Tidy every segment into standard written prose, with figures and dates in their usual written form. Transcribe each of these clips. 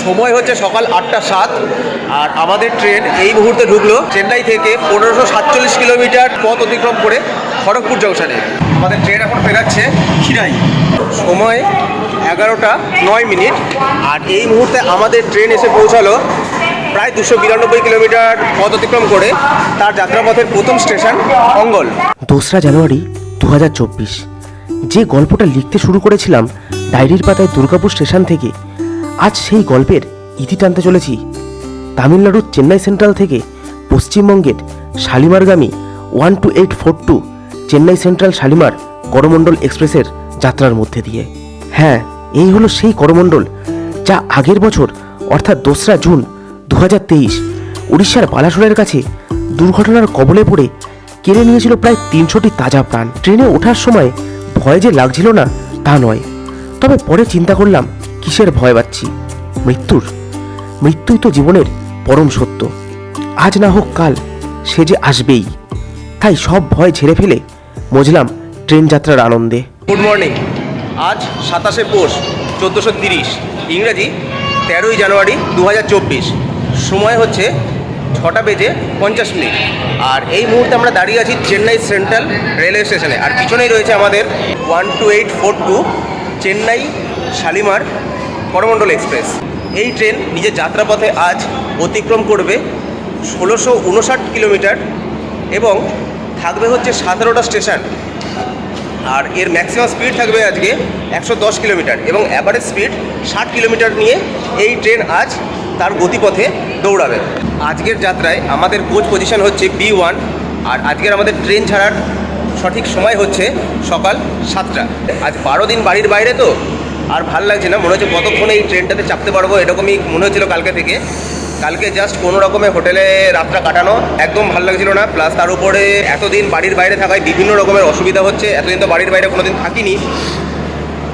সময় হচ্ছে সকাল 8:07 আর আমাদের ট্রেন এই মুহূর্তে ঢুকলো চেন্নাই থেকে 1547 কিলোমিটার পথ অতিক্রম করে খড়গপুর জংশনে। আমাদের ট্রেন এখন ফেরাচ্ছে খিরাই। সময় 11:09 আর এই মুহূর্তে আমাদের ট্রেন এসে পৌঁছালো প্রায় 292 কিলোমিটার পথ অতিক্রম করে তার যাত্রাপথের প্রথম স্টেশন অঙ্গল। 2রা জানুয়ারি 2024। যে গল্পটা লিখতে শুরু করেছিলাম ডায়েরির পাতায় দুর্গাপুর স্টেশন থেকে, আজ সেই গল্পের ইতি টানতে চলেছি তামিলনাড়ুর চেন্নাই সেন্ট্রাল থেকে পশ্চিমবঙ্গের শালিমারগামী 12842 চেন্নাই সেন্ট্রাল শালিমার করমণ্ডল এক্সপ্রেসের যাত্রার মধ্যে দিয়ে। হ্যাঁ, এই হলো সেই করমণ্ডল যা আগের বছর অর্থাৎ 2রা জুন 2023 উড়িষ্যার বালাসোরের কাছে দুর্ঘটনার কবলে পড়ে কেড়ে নিয়েছিল প্রায় 300টি তাজা প্রাণ। ট্রেনে ওঠার সময় ভয় যে লাগছিল না তা নয়, তবে পরে চিন্তা করলাম কিসের ভয় পাচ্ছি, মৃত্যুই তো জীবনের পরম সত্য। আজ না হোক কাল সে যে আসবেই, তাই সব ভয় ঝেড়ে ফেলে মজলাম ট্রেন যাত্রার আনন্দে। Good morning. আজ 27শে পৌষ 1430, ইংরেজি 13ই জানুয়ারি 2024। সময় হচ্ছে 6:50 আর এই মুহূর্তে আমরা দাঁড়িয়ে আছি চেন্নাই সেন্ট্রাল রেলওয়ে স্টেশনে। আর পিছনেই রয়েছে আমাদের 12842 চেন্নাই শালিমার করমণ্ডল এক্সপ্রেস। এই ট্রেন নিজের যাত্রাপথে আজ অতিক্রম করবে 1659 কিলোমিটার এবং থাকবে হচ্ছে 17টা স্টেশন। আর এর ম্যাক্সিমাম স্পিড থাকবে আজকে 110 কিলোমিটার এবং অ্যাভারেজ স্পিড 60 কিলোমিটার নিয়ে এই ট্রেন আজ তার গতিপথে দৌড়াবে। আজকের যাত্রায় আমাদের কোচ পজিশন হচ্ছে B1 আর আজকের আমাদের ট্রেন ছাড়ার সঠিক সময় হচ্ছে সকাল 7টা। আজ 12 দিন বাড়ির বাইরে তো আর ভাল লাগছে না, মনে হচ্ছে কতক্ষণে এই ট্রেনটাতে চাপতে পারবো এরকমই মনে হচ্ছিলো কালকে থেকে। কালকে জাস্ট কোনো রকমে হোটেলে রাতটা কাটানো একদম ভালো লাগছিল না, প্লাস তার উপরে এতদিন বাড়ির বাইরে থাকায় বিভিন্ন রকমের অসুবিধা হচ্ছে। এতদিন তো বাড়ির বাইরে কোনোদিন থাকিনি,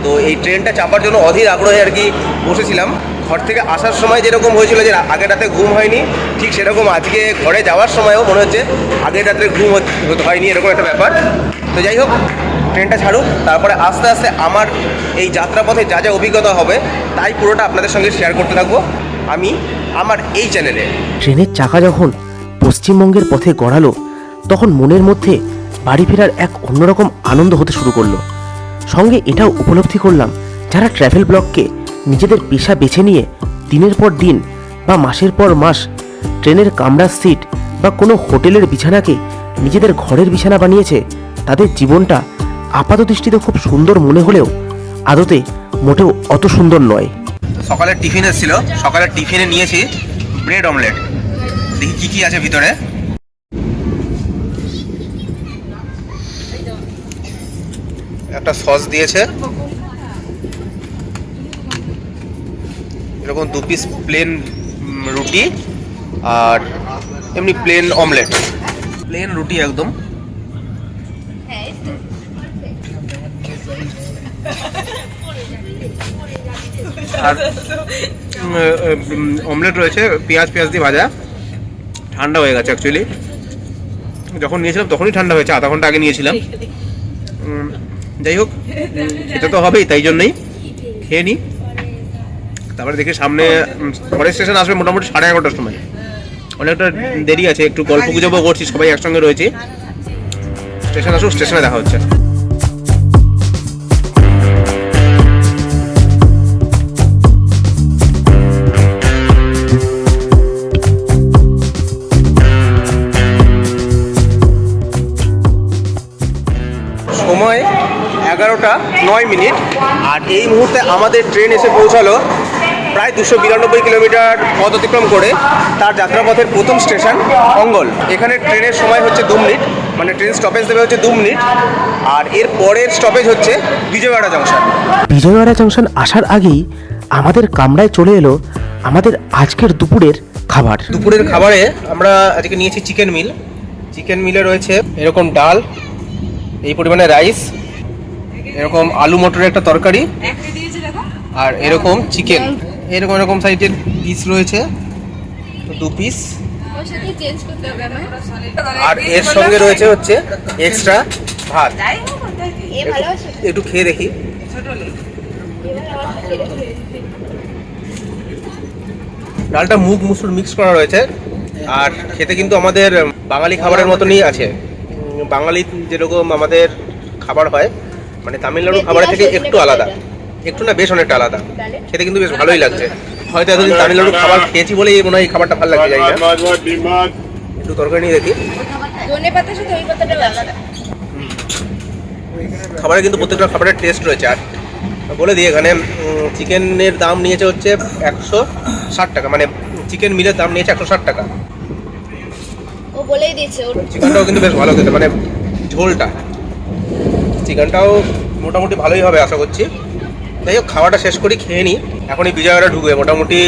তো এই ট্রেনটা চাপার জন্য অধীর আগ্রহে আর কি বসেছিলাম। ঘর থেকে আসার সময় যেরকম হয়েছিল যে আগের রাতে ঘুম হয়নি, ঠিক সেরকম আজকে ঘরে যাওয়ার সময়ও মনে হচ্ছে আগের রাত্রে ঘুম হয়নি, এরকম একটা ব্যাপার। তো যাই হোক, ট্রেনটা ছাড়ুক, তারপরে আস্তে আস্তে আমার এই যাত্রাপথে যা যা অভিজ্ঞতা হবে তাই পুরোটা আপনাদের সঙ্গে শেয়ার করতে থাকবো আমি আমার এই চ্যানেলে। ট্রেনের চাকা যখন পশ্চিমবঙ্গের পথে গড়ালো তখন মনের মধ্যে বাড়ি ফেরার এক অন্যরকম আনন্দ হতে শুরু করলো। সঙ্গে এটাও উপলব্ধি করলাম যারা ট্রাভেল ব্লগকে নিজেদের পেশা বেছে নিয়ে দিনের পর দিন বা মাসের পর মাস ট্রেনের কামরার সিট বা কোনো হোটেলের বিছানাকে নিজেদের ঘরের বিছানা বানিয়েছে, তাদের জীবনটা আপাত দৃষ্টিতে খুব সুন্দর মনে হলেও আদতে মোটেও অত সুন্দর নয়। সকালের টিফিন এসেছিল, সকালের টিফিনে নিয়েছি ব্রেড অমলেট। দেখি কি কি আছে ভিতরে। একটা সস দিয়েছে, এরকম 2 পিস প্লেন রুটি আর এমনি প্লেন অমলেট, প্লেন রুটি একদম। আর অমলেট রয়েছে পেঁয়াজ দিয়ে ভাজা। ঠান্ডা হয়ে গেছে অ্যাকচুয়ালি, যখন নিয়েছিলাম তখনই ঠান্ডা হয়েছে, আধা ঘন্টা আগে নিয়েছিলাম। যাই হোক, খেতে তো হবেই, তাই জন্যই খেয়ে নিই। তারপরে দেখি সামনে পরের স্টেশন আসবে মোটামুটি 11:30টার সময়। অনেকটা দেরি আছে, একটু গল্প গুজবও করছি, সবাই একসঙ্গে রয়েছি। স্টেশন আসুক, স্টেশনে দেখা হচ্ছে। সময় 11:09 আর এই মুহূর্তে আমাদের ট্রেন এসে পৌঁছালো প্রায় 292 কিলোমিটার পথ অতিক্রম করে তার যাত্রাপথের প্রথম স্টেশন অঙ্গল। এখানে ট্রেনের সময় হচ্ছে 2 মিনিট, মানে ট্রেন স্টপেজ দেবে হচ্ছে 2 মিনিট। আর এর পরের স্টপেজ হচ্ছে বিজয়ওয়াড়া জংশন। বিজয়ওয়াড়া জংশন আসার আগেই আমাদের কামরায় চলে এলো আমাদের আজকের দুপুরের খাবার। দুপুরের খাবারে আমরা আজকে নিয়েছি চিকেন মিল। চিকেন মিলে রয়েছে এরকম ডাল, এই পরিমাণে রাইস, এরকম আলু মটরের একটা তরকারি, আর এরকম চিকেন, এরকম সাইজের পিস রয়েছে 2 পিস। আর এর সঙ্গে রয়েছে হচ্ছে এক্সট্রা ভাত। একটু খেয়ে দেখি। ডালটা মুগ মুসুর মিক্স করা রয়েছে, আর খেতে কিন্তু আমাদের বাঙালি খাবারের মতনই আছে। বাঙালি যেরকম আমাদের খাবার হয়, মানে তামিলনাড়ু খাবারের থেকে একটু আলাদা, একটু না বেশ অনেকটা আলাদা। খেতে কিন্তু বেশ ভালোই লাগছে। হয়তো এতদিন তামিলনাড়ু খাবার খেয়েছি বলেই মনে হয় এই খাবারটা ভালো লাগছে, জানি না। একটু তরকারি নিয়ে দেখি। খাবারে কিন্তু প্রত্যেকটা খাবারের টেস্ট রয়েছে। আর বলে দিই, এখানে চিকেনের দাম নিয়েছে হচ্ছে 160 টাকা, মানে চিকেন মিলের দাম নিয়েছে 160 টাকা। ও বলেই দিয়েছে। চিকেনটাও কিন্তু বেশ ভালো খেতে, মানে ঝোলটা চিকেনটাও মোটামুটি ভালোই হবে আশা করছি। যাই হোক, খাওয়াটা শেষ করি, খেয়ে নিই। এখনই বিজয়ওয়াড়া ঢুকবে, মোটামুটি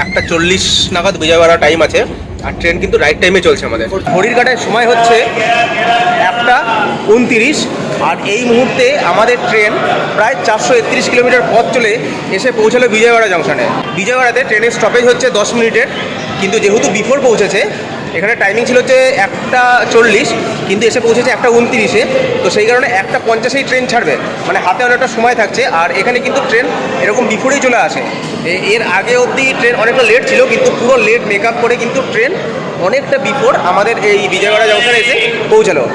1:40 নাগাদ বিজয়ওয়াড়া টাইম আছে। আর ট্রেন কিন্তু রাইট টাইমে চলছে আমাদের। ঘড়ির কাটায় সময় হচ্ছে 1:29, আর এই মুহূর্তে আমাদের ট্রেন প্রায় 431 কিলোমিটার পথ চলে এসে পৌঁছালো বিজয়ওয়াড়া জংশনে। বিজয়ওয়াড়াতে ট্রেনের স্টপেজ হচ্ছে 10 মিনিটের, কিন্তু যেহেতু বিফোর পৌঁছেছে, এখানে টাইমিং ছিল হচ্ছে 1:40, কিন্তু এসে পৌঁছেছে 1:29-এ। তো সেই কারণে 1:50-এই ট্রেন ছাড়বে, মানে হাতে অনেকটা সময় থাকছে। আর এখানে কিন্তু ট্রেন এরকম বিফোরেই চলে আসে। এর আগে অবধি ট্রেন অনেকটা লেট ছিল, কিন্তু পুরো লেট মেকআপ করে কিন্তু ট্রেন অনেকটা বিফোর আমাদের এই বিজয়ওয়াড়া জংশনে এসে পৌঁছালো।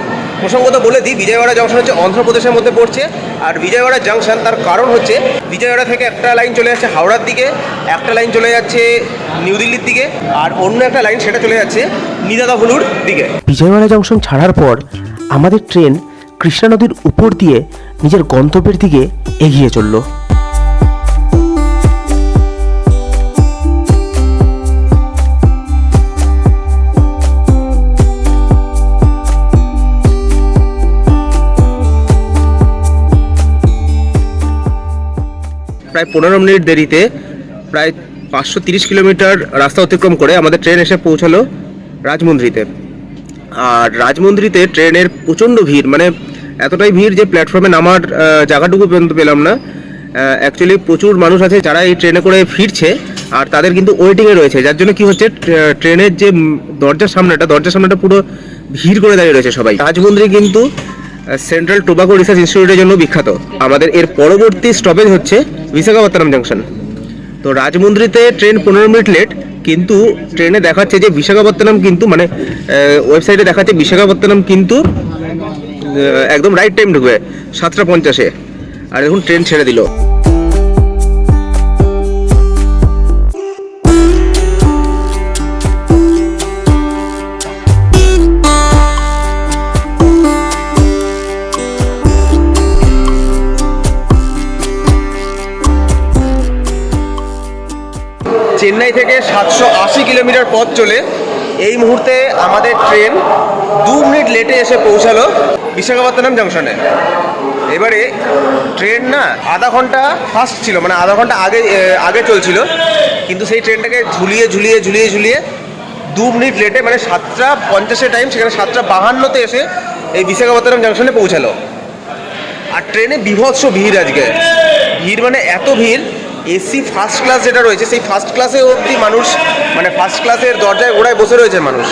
প্রসঙ্গত বলে দিই, বিজয়ওয়াড়া জংশন হচ্ছে অন্ধ্রপ্রদেশের মধ্যে পড়ছে। আর বিজয়ওয়াড়া জংশন, তার কারণ হচ্ছে বিজয়ওয়াড়া থেকে একটা লাইন চলে যাচ্ছে হাওড়ার দিকে, একটা লাইন চলে যাচ্ছে নিউ দিল্লির দিকে, আর অন্য একটা লাইন সেটা চলে যাচ্ছে নিদাদাহুলুর দিকে। বিজয়ওয়াড়া জংশন ছাড়ার পর আমাদের ট্রেন কৃষ্ণা নদীর উপর দিয়ে নিজের গন্তব্যের দিকে এগিয়ে চলল। প্রায় 15 মিনিট দেরিতে প্রায় 530 কিলোমিটার রাস্তা অতিক্রম করে আমাদের ট্রেন এসে পৌঁছালো রাজমুন্দ্রিতে। আর রাজমুন্দ্রিতে ট্রেনের প্রচণ্ড ভিড়, মানে এতটাই ভিড় যে প্ল্যাটফর্মে নামার জায়গাটুকু পর্যন্ত পেলাম না। অ্যাকচুয়ালি প্রচুর মানুষ আছে যারা এই ট্রেনে করে ফিরছে, আর তাদের কিন্তু ওয়েটিংয়ে রয়েছে, যার জন্য কি হচ্ছে, ট্রেনের যে দরজার সামনেটা পুরো ভিড় করে দাঁড়িয়ে রয়েছে সবাই। রাজমুন্দ্রি কিন্তু সেন্ট্রাল টোবাকো রিসার্চ ইনস্টিটিউটের জন্য বিখ্যাত। আমাদের এর পরবর্তী স্টপেজ হচ্ছে বিশাখাপত্তনম জংশন। তো রাজমুন্দ্রিতে ট্রেন 15 মিনিট লেট, কিন্তু ট্রেনে দেখাচ্ছে যে বিশাখাপত্তনম কিন্তু, মানে ওয়েবসাইটে দেখাচ্ছে বিশাখাপত্তনম কিন্তু একদম রাইট টাইম ঢুকবে 7:50-এ। আর এখন ট্রেন ছেড়ে দিল। চেন্নাই থেকে 780 কিলোমিটার পথ চলে এই মুহূর্তে আমাদের ট্রেন 2 মিনিট লেটে এসে পৌঁছালো বিশাখাপত্তনম জংশনে। এবারে ট্রেন না আধা ঘন্টা ফাস্ট ছিল, মানে আধা ঘন্টা আগে চলছিল, কিন্তু সেই ট্রেনটাকে ঝুলিয়ে 2 মিনিট লেটে, মানে 7:50-এর টাইম, সেখানে 7:52-তে এসে এই বিশাখাপত্তনম জংশনে পৌঁছালো। আর ট্রেনে বিভৎস ভিড়, আজকে ভিড় মানে এত ভিড়, এসি ফার্স্ট ক্লাস যেটা রয়েছে সেই ফার্স্ট ক্লাসে অবধি মানুষ, মানে ফার্স্ট ক্লাসের দরজায় গোড়ায় বসে রয়েছে মানুষ।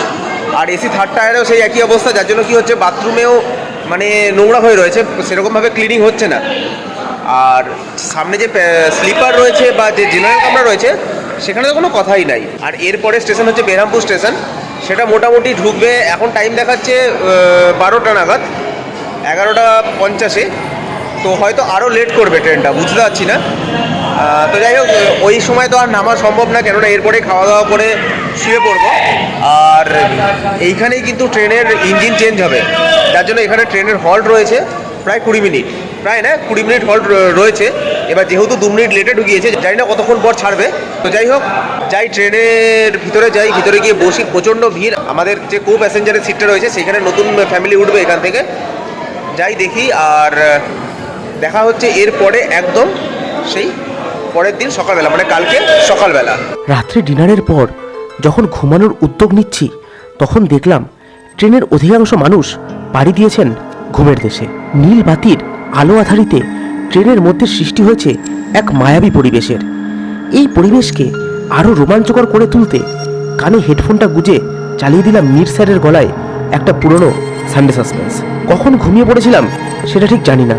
আর এসি থার্ড টায়ারেও সেই একই অবস্থা, যার জন্য কি হচ্ছে, বাথরুমেও মানে নোংরা হয়ে রয়েছে, সেরকমভাবে ক্লিনিং হচ্ছে না। আর সামনে যে স্লিপার রয়েছে বা যে জেনারেল কামরা রয়েছে সেখানে তো কোনো কথাই নাই। আর এরপরে স্টেশন হচ্ছে বেরহামপুর স্টেশন, সেটা মোটামুটি ঢুকবে, এখন টাইম দেখাচ্ছে 12টা নাগাদ, 11:50-এ। তো হয়তো আরও লেট করবে ট্রেনটা, বুঝতে পারছি না। তো যাই হোক, ওই সময় তো আর নামা সম্ভব না, কেননা এরপরে খাওয়া দাওয়া করে শুয়ে পড়বো। আর এইখানেই কিন্তু ট্রেনের ইঞ্জিন চেঞ্জ হবে, যার জন্য এখানে ট্রেনের হল্ট রয়েছে প্রায় 20 মিনিট, প্রায় না 20 মিনিট হল্ট রয়েছে। এবার যেহেতু 2 মিনিট লেটে ঢুকিয়েছে, জানি না কতক্ষণ পর ছাড়বে। তো যাই হোক, যাই ট্রেনের ভিতরে গিয়ে বসি। প্রচণ্ড ভিড়। আমাদের যে কো প্যাসেঞ্জারের সিটটা রয়েছে সেখানে নতুন ফ্যামিলি উঠবে এখান থেকে, যাই দেখি। আর দেখা হচ্ছে এরপরে একদম সেই পরের দিন সকালবেলা, মানে কালকে সকালবেলা। রাত্রে ডিনারের পর যখন ঘুমানোর উদ্যোগ নিচ্ছি, তখন দেখলাম ট্রেনের অধিকাংশ মানুষ পাড়ি দিয়েছেন ঘুমের দেশে। নীল বাতির আলো আধারিতে ট্রেনের মধ্যে সৃষ্টি হয়েছে এক মায়াবী পরিবেশের। এই পরিবেশকে আরও রোমাঞ্চকর করে তুলতে কানে হেডফোনটা গুজে চালিয়ে দিলাম মীর স্যারের গলায় একটা পুরনো সানডে সাসপেন্স। কখন ঘুমিয়ে পড়েছিলাম সেটা ঠিক জানি না,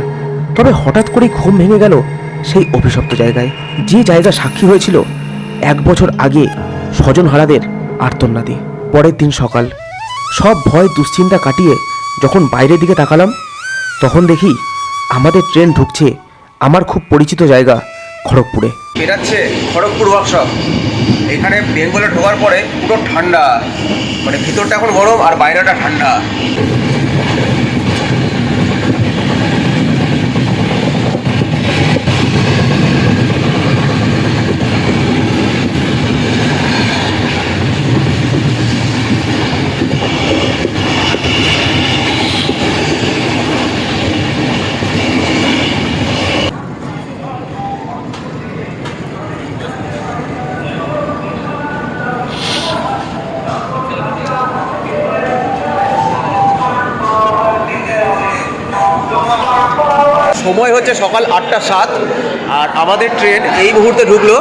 তবে হঠাৎ করেই ঘুম ভেঙে গেল সেই অভিশপ্ত জায়গায়, যে জায়গা সাক্ষী হয়েছিল 1 বছর আগে স্বজন হারাদের আর্তনাদে। পরের দিন সকাল, সব ভয় দুশ্চিন্তা কাটিয়ে যখন বাইরের দিকে তাকালাম, তখন দেখি আমাদের ট্রেন ঢুকছে আমার খুব পরিচিত জায়গা খড়গপুরে। বেরাচ্ছে খড়গপুর ওয়ার্কশপ। এখানে বেঙ্গলে ঢোকার পরে পুরো ঠান্ডা, মানে ভিতরটা এখন গরম আর বাইরেটা ঠান্ডা। সময় হচ্ছে সকাল 8:07 আর আমাদের ট্রেন এই মুহূর্তে ঢুকলো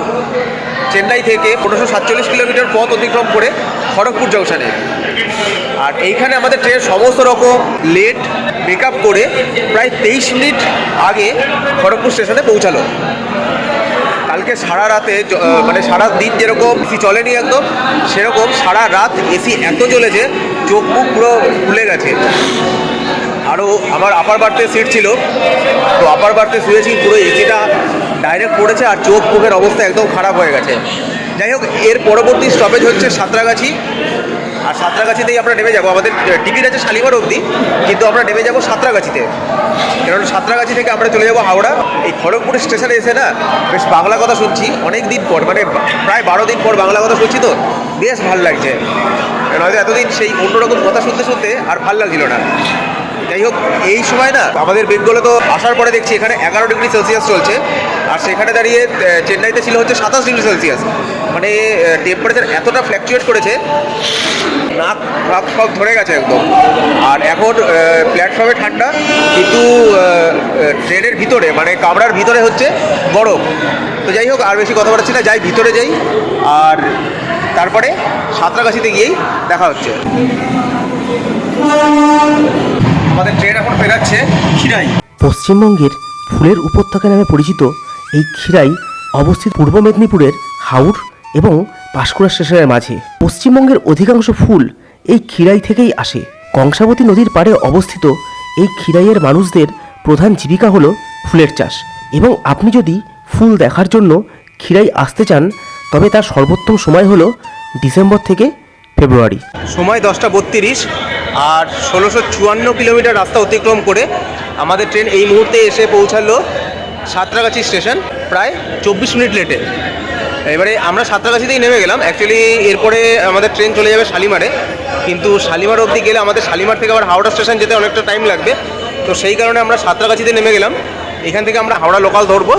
চেন্নাই থেকে 1547 কিলোমিটার পথ অতিক্রম করে খড়গপুর জংশনে। আর এইখানে আমাদের ট্রেন সমস্ত রকম লেট মেকআপ করে প্রায় 23 মিনিট আগে খড়গপুর স্টেশনে পৌঁছালো। কালকে সারা রাতে মানে সারা দিন যেরকম এসি চলেনি একদম, সেরকম সারা রাত এসি এত চলেছে চোখ মুখ পুরো ফুলে গেছে। আরও আমার আপার বার্থে সিট ছিল, তো আপার বার্থে শুয়েছি, পুরো এসিটা ডাইরেক্ট পড়েছে আর চোখ মুখের অবস্থা একদম খারাপ হয়ে গেছে। যাই হোক, এর পরবর্তী স্টপেজ হচ্ছে সাঁতরাগাছি। আর সাঁতরাগাছিতেই আমরা নেমে যাবো। আমাদের টিকিট আছে শালিমার অবধি, কিন্তু আমরা নেমে যাবো সাঁতরাগাছিতে। কারণ সাঁতরাগাছি থেকে আমরা চলে যাবো হাওড়া। এই খড়গপুর স্টেশনে এসে না বেশ বাংলা কথা শুনছি অনেক দিন পর, মানে প্রায় 12 দিন পর বাংলা কথা শুনছি, তো বেশ ভালো লাগছে। নয়তো এতদিন সেই অন্যরকম কথা শুনতে শুনতে আর ভাল লাগছিল না। যাই হোক, এই সময় না আমাদের বেঙ্গলে তো আসার পরে দেখছি এখানে 11 ডিগ্রি সেলসিয়াস চলছে, আর সেখানে দাঁড়িয়ে চেন্নাইতে ছিল হচ্ছে 27 ডিগ্রি সেলসিয়াস। মানে টেম্পারেচার এতটা ফ্ল্যাকচুয়েট করেছে, নাক ফাঁক ফাঁক ধরে গেছে একদম। আর এখন প্ল্যাটফর্মে ঠান্ডা, কিন্তু ট্রেনের ভিতরে মানে কামরার ভিতরে হচ্ছে গরম। তো যাই হোক, আর বেশি কথা বলছি না, যাই ভিতরে যাই, আর তারপরে সাঁতরাগাছিতে গিয়েই দেখা হচ্ছে। আমাদের ট্রেন এখন বেরাচ্ছে খিরাই। পশ্চিমবঙ্গের ফুলের উপত্যকা নামে পরিচিত এই খিরাই অবস্থিত পূর্ব মেদিনীপুরের হাওড় এবং পাঁশকুড়া স্টেশনের মাঝে। পশ্চিমবঙ্গের অধিকাংশ ফুল এই খিরাই থেকেই আসে। কংসাবতী নদীর পাড়ে অবস্থিত এই খিরাইয়ের মানুষদের প্রধান জীবিকা হলো ফুলের চাষ। এবং আপনি যদি ফুল দেখার জন্য খিরাই আসতে চান, তবে তার সর্বোত্তম সময় হলো ডিসেম্বর থেকে ফেব্রুয়ারি। সময় 10:32 আর 1654 কিলোমিটার রাস্তা অতিক্রম করে আমাদের ট্রেন এই মুহূর্তে এসে পৌঁছালো সাঁতরাগাছি স্টেশন, প্রায় 24 মিনিট লেটে। এবারে আমরা সাঁতরাগাছিতেই নেমে গেলাম। অ্যাকচুয়ালি এরপরে আমাদের ট্রেন চলে যাবে শালিমারে, কিন্তু শালিমার অবধি গেলে আমাদের শালিমার থেকে আবার হাওড়া স্টেশন যেতে অনেকটা টাইম লাগবে। তো সেই কারণে আমরা সাঁতরাগাছিতে নেমে গেলাম। এখান থেকে আমরা হাওড়া লোকাল ধরবো,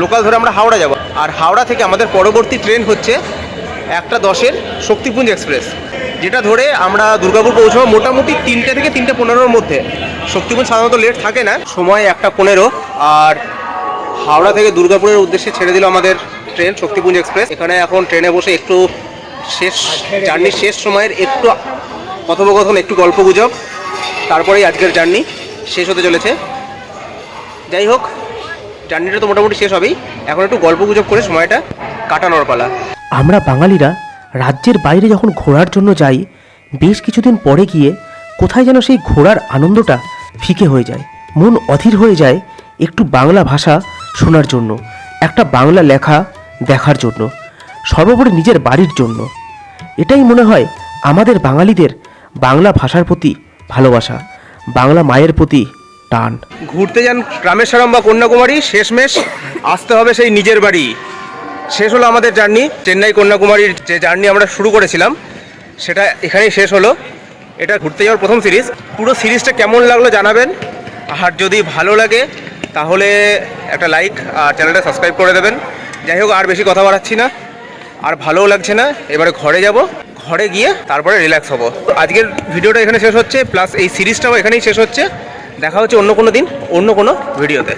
লোকাল ধরে আমরা হাওড়া যাব। আর হাওড়া থেকে আমাদের পরবর্তী ট্রেন হচ্ছে 1:10 শক্তিপুঞ্জ এক্সপ্রেস, যেটা ধরে আমরা দুর্গাপুর পৌঁছাবো মোটামুটি 3টে থেকে 3:15-র মধ্যে। শক্তিপুঞ্জ সাধারণত লেট থাকে না। সময় 1:15, আর হাওড়া থেকে দুর্গাপুরের উদ্দেশ্যে ছেড়ে দিল আমাদের ট্রেন শক্তিপুঞ্জ এক্সপ্রেস। এখানে এখন ট্রেনে বসে একটু জার্নির শেষ সময়ের একটু কথোপকথন, একটু গল্পগুজব, তারপরেই আজকের জার্নি শেষ হতে চলেছে। যাই হোক, জার্নিটা তো মোটামুটি শেষ হবেই, এখন একটু গল্পগুজব করে সময়টা কাটানোর পালা। আমরা বাঙালিরা রাজ্যের বাইরে যখন ঘোরার জন্য যাই, বেশ কিছুদিন পরে গিয়ে কোথায় যেন সেই ঘোরার আনন্দটা ফিকে হয়ে যায়। মন অধীর হয়ে যায় একটু বাংলা ভাষা শোনার জন্য, একটা বাংলা লেখা দেখার জন্য, সর্বোপরি নিজের বাড়ির জন্য। এটাই মনে হয় আমাদের বাঙালিদের বাংলা ভাষার প্রতি ভালোবাসা, বাংলা মায়ের প্রতি টান। ঘুরতে যান রামেশ্বরম বা কন্যাকুমারী, শেষমেশ আসতে হবে সেই নিজের বাড়ি। শেষ হলো আমাদের জার্নি। চেন্নাই কন্যাকুমারীর যে জার্নি আমরা শুরু করেছিলাম, সেটা এখানেই শেষ হলো। এটা ঘুরতে যাওয়ার প্রথম সিরিজ। পুরো সিরিজটা কেমন লাগলো জানাবেন, আর যদি ভালো লাগে তাহলে একটা লাইক আর চ্যানেলটা সাবস্ক্রাইব করে দেবেন। যাই হোক, আর বেশি কথা বাড়াচ্ছি না, আর ভালোও লাগছে না। এবারে ঘরে যাব, ঘরে গিয়ে তারপরে রিল্যাক্স হব। আজকের ভিডিওটা এখানে শেষ হচ্ছে, প্লাস এই সিরিজটাও এখানেই শেষ হচ্ছে। দেখা হচ্ছে অন্য কোনো দিন, অন্য কোনো ভিডিওতে।